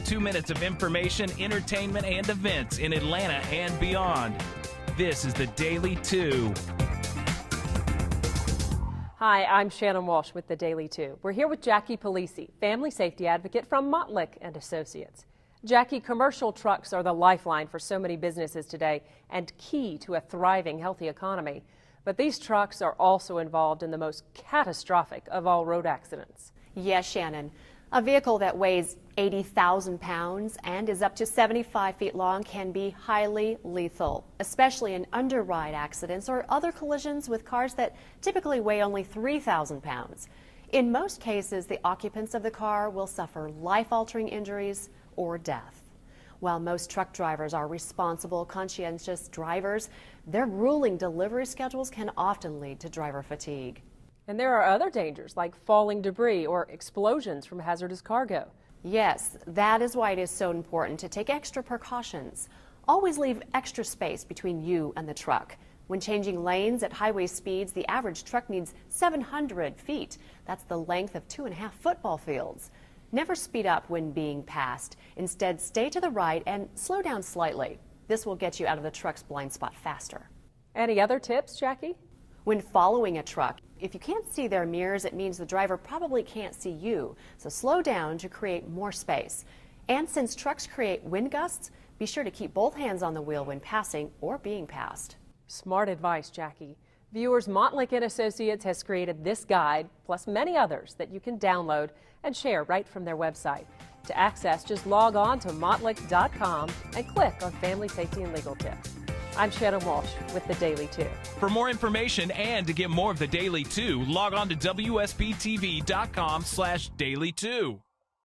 2 minutes of information, entertainment, and events in Atlanta and beyond. This is the Daily 2. Hi, I'm Shannon Walsh with the Daily 2. We're here with Jackie Polisi, family safety advocate from Montlick and Associates. Jackie, commercial trucks are the lifeline for so many businesses today and key to a thriving, healthy economy. But these trucks are also involved in the most catastrophic of all road accidents. Yes, Shannon. A vehicle that weighs 80,000 pounds and is up to 75 feet long can be highly lethal, especially in underride accidents or other collisions with cars that typically weigh only 3,000 pounds. In most cases, the occupants of the car will suffer life-altering injuries or death. While most truck drivers are responsible, conscientious drivers, their grueling delivery schedules can often lead to driver fatigue. And there are other dangers like falling debris or explosions from hazardous cargo. Yes, that is why it is so important to take extra precautions. Always leave extra space between you and the truck. When changing lanes at highway speeds, the average truck needs 700 feet. That's the length of 2.5 football fields. Never speed up when being passed. Instead, stay to the right and slow down slightly. This will get you out of the truck's blind spot faster. Any other tips, Jackie? When following a truck, if you can't see their mirrors, it means the driver probably can't see you. So slow down to create more space. And since trucks create wind gusts, be sure to keep both hands on the wheel when passing or being passed. Smart advice, Jackie. Viewers, Montlick and Associates has created this guide, plus many others that you can download and share right from their website. To access, just log on to montlick.com and click on Family Safety and Legal Tips. I'm Shannon Walsh with the Daily 2. For more information and to get more of the Daily 2, log on to WSBTV.com/Daily 2.